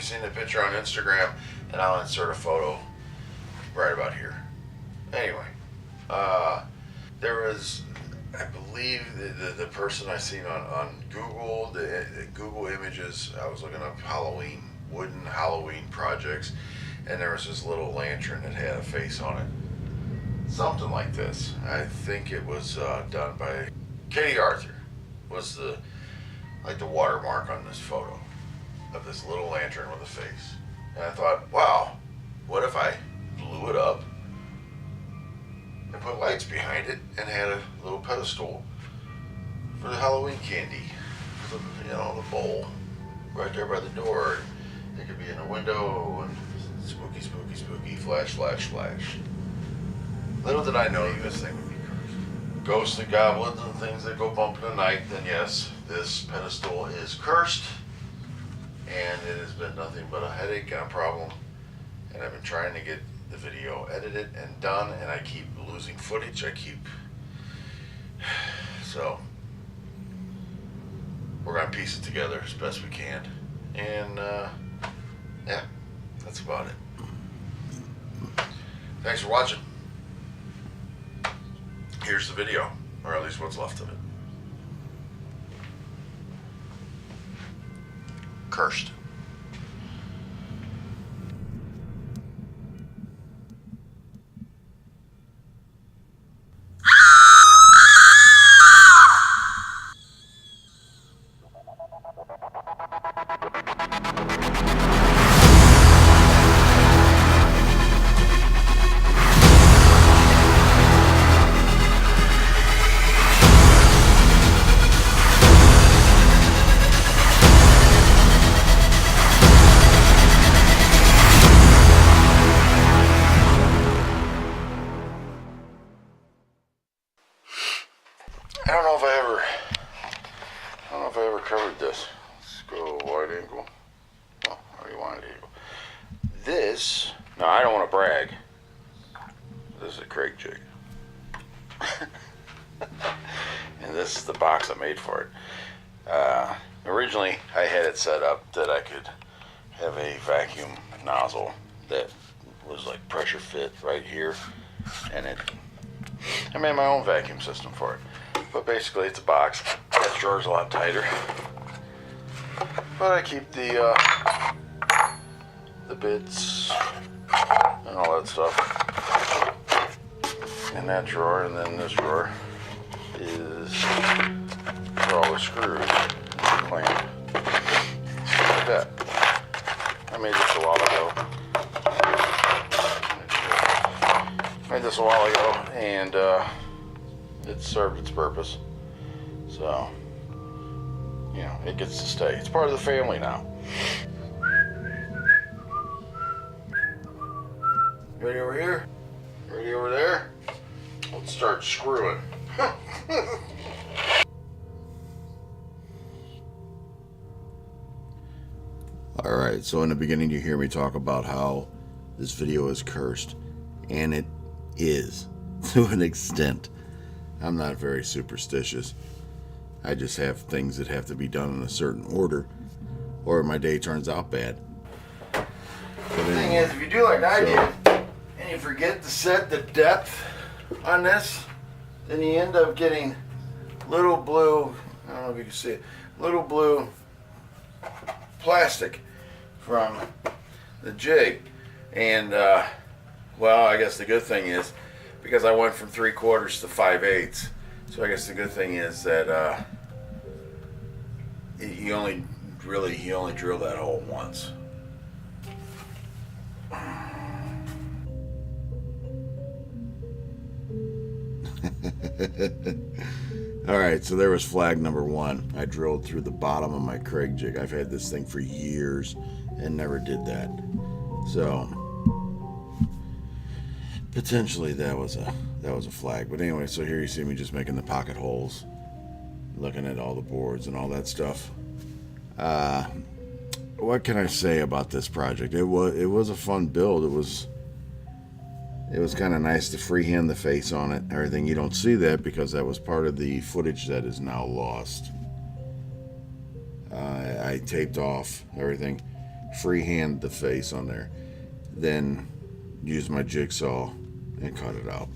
seen the picture on Instagram, and I'll insert a photo right about here. Anyway, there was, I believe, the person I seen on Google, the Google Images, I was looking up wooden Halloween projects, and there was this little lantern that had a face on it. Something like this. I think it was done by Katie Arthur, was the watermark on this photo of this little lantern with a face. And I thought, wow, what if I blew it up and put lights behind it and had a little pedestal for the Halloween candy, the bowl right there by the door. It could be in a window and spooky, spooky, spooky, flash, flash, flash. Little did I know this thing would be cursed. Ghosts and goblins and things that go bump in the night, then yes, this pedestal is cursed, and it has been nothing but a headache and a problem, and I've been trying to get the video edited and done, and I keep losing footage. So we're gonna piece it together as best we can, and yeah, that's about it. Thanks for watching. Here's the video, or at least what's left of it. Cursed. I don't know if I ever covered this. Let's go wide angle. Oh, already wide angle. This, now I don't want to brag. This is a Craig jig. And this is the box I made for it. Originally, I had it set up that I could have a vacuum nozzle that was like pressure fit right here. And I made my own vacuum system for it. But basically it's a box. That drawer's a lot tighter. But I keep the bits and all that stuff in that drawer, and then this drawer is for all the screws, the clamp, stuff like that. I made this a while ago. And it served its purpose. So, it gets to stay. It's part of the family now. Ready over here? Ready over there? Let's start screwing. Alright, so in the beginning you hear me talk about how this video is cursed. And it is, to an extent. I'm not very superstitious. I just have things that have to be done in a certain order, or my day turns out bad. But the thing is, if you do like I did, and you forget to set the depth on this, then you end up getting little blue, I don't know if you can see it, little blue plastic from the jig. And, well, I guess the good thing is, because I went from 3/4 to 5/8, so I guess the good thing is that he only drilled that hole once. Alright, so there was flag number 1. I drilled through the bottom of my Craig jig. I've had this thing for years and never did that. So potentially that was a flag. But anyway, so here you see me just making the pocket holes, looking at all the boards and all that stuff. What can I say about this project? It was a fun build. It was kind of nice to freehand the face on it. Everything, you don't see that because that was part of the footage that is now lost. I taped off everything, freehand the face on there, then use my jigsaw and cut it out.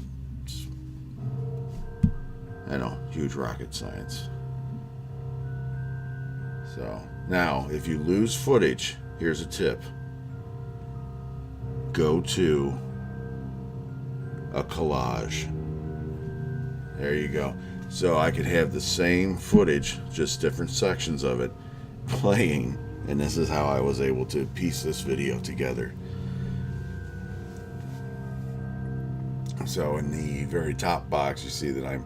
I know, huge rocket science. So now, if you lose footage, here's a tip. Go to a collage. There you go. So I could have the same footage, just different sections of it, playing, and this is how I was able to piece this video together. So in the very top box, you see that I'm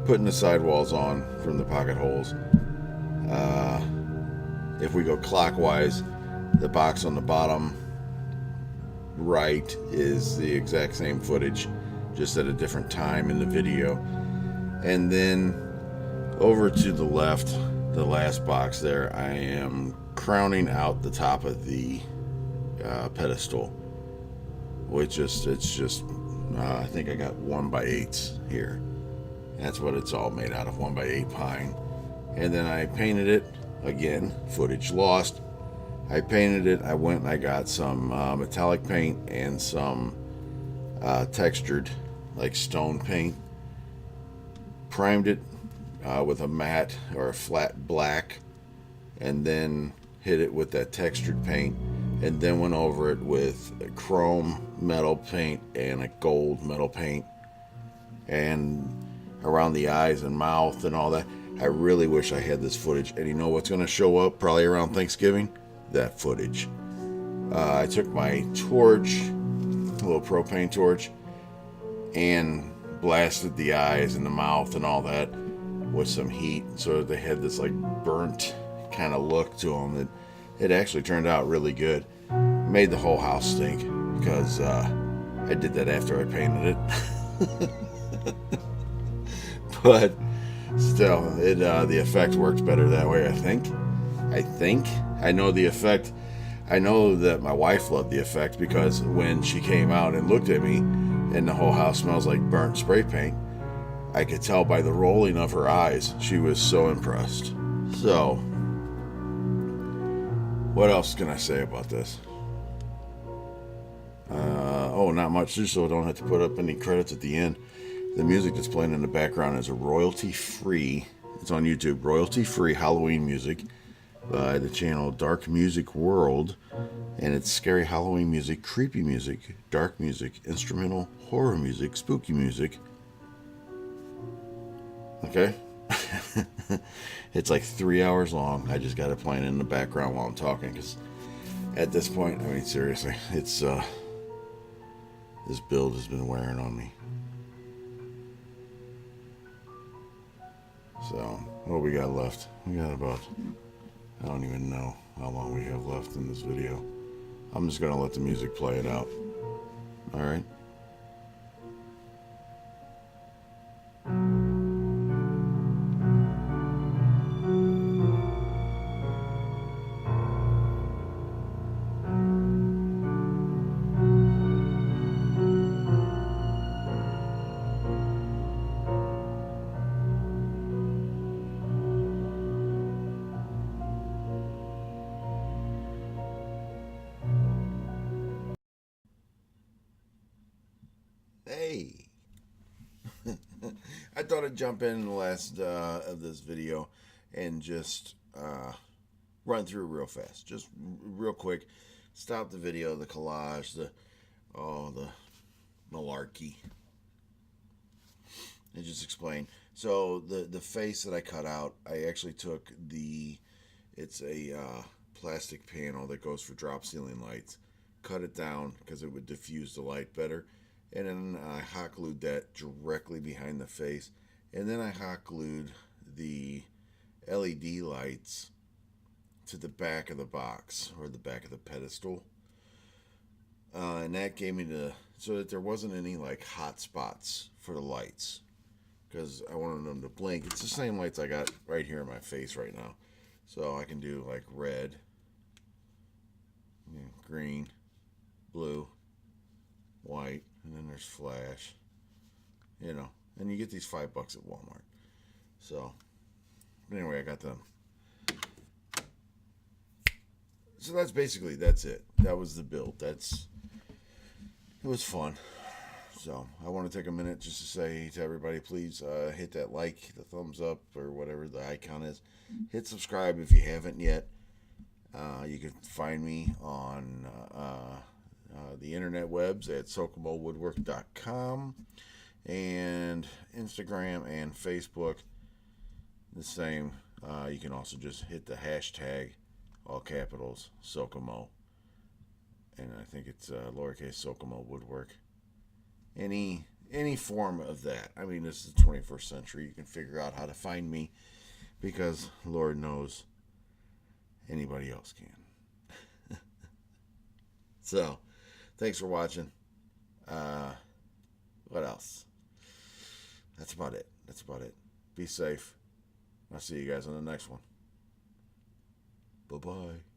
putting the sidewalls on from the pocket holes. If we go clockwise, the box on the bottom right is the exact same footage, just at a different time in the video. And then over to the left, the last box there, I am crowning out the top of the pedestal, which is, it's just I think I got 1x8s here. That's what it's all made out of, 1x8 pine. And then I painted it again, footage lost. I painted it. I went and I got some metallic paint and some textured like stone paint. Primed it with a matte or a flat black, and then hit it with that textured paint, and then went over it with a chrome metal paint and a gold metal paint, and around the eyes and mouth and all that. I really wish I had this footage. And you know what's going to show up probably around Thanksgiving? That footage. I took my torch, a little propane torch, and blasted the eyes and the mouth and all that with some heat, so they had this like burnt kind of look to them. It actually turned out really good. Made the whole house stink because I did that after I painted it. But still, the effect works better that way, I think. I know the effect. I know that my wife loved the effect, because when she came out and looked at me and the whole house smells like burnt spray paint, I could tell by the rolling of her eyes. She was so impressed. So, what else can I say about this? Not much, just so I don't have to put up any credits at the end. The music that's playing in the background is a royalty-free, it's on YouTube, royalty-free Halloween music by the channel Dark Music World, and it's scary Halloween music, creepy music, dark music, instrumental, horror music, spooky music. Okay? It's like 3 hours long. I just got it playing in the background while I'm talking, because at this point, I mean, seriously, it's this build has been wearing on me. So, what we got left? We got about, I don't even know how long we have left in this video. I'm just going to let the music play it out. Alright? Hey! I thought I'd jump in the last of this video and just run through real fast. Just real quick. Stop the video, the collage, the malarkey. And just explain. So the face that I cut out, I actually took it's a plastic panel that goes for drop ceiling lights. Cut it down because it would diffuse the light better. And then I hot glued that directly behind the face. And then I hot glued the LED lights to the back of the box, or the back of the pedestal. And that gave me so that there wasn't any like hot spots for the lights, because I wanted them to blink. It's the same lights I got right here in my face right now. So I can do like red, green, blue, white, and then there's flash, and you get these $5 at Walmart. So anyway, I got them. So that's it. That was the build. It was fun. So I want to take a minute just to say to everybody, please hit that like, the thumbs up, or whatever the icon is. Hit subscribe if you haven't yet. You can find me on the internet webs at SoCoMoWoodwork.com and Instagram and Facebook. The same. You can also just hit the hashtag, all capitals, SoCoMo. And I think it's lowercase SoCoMo Woodwork. Any form of that. I mean, this is the 21st century. You can figure out how to find me because Lord knows anybody else can. So, thanks for watching. What else? That's about it. Be safe. I'll see you guys on the next one. Bye-bye.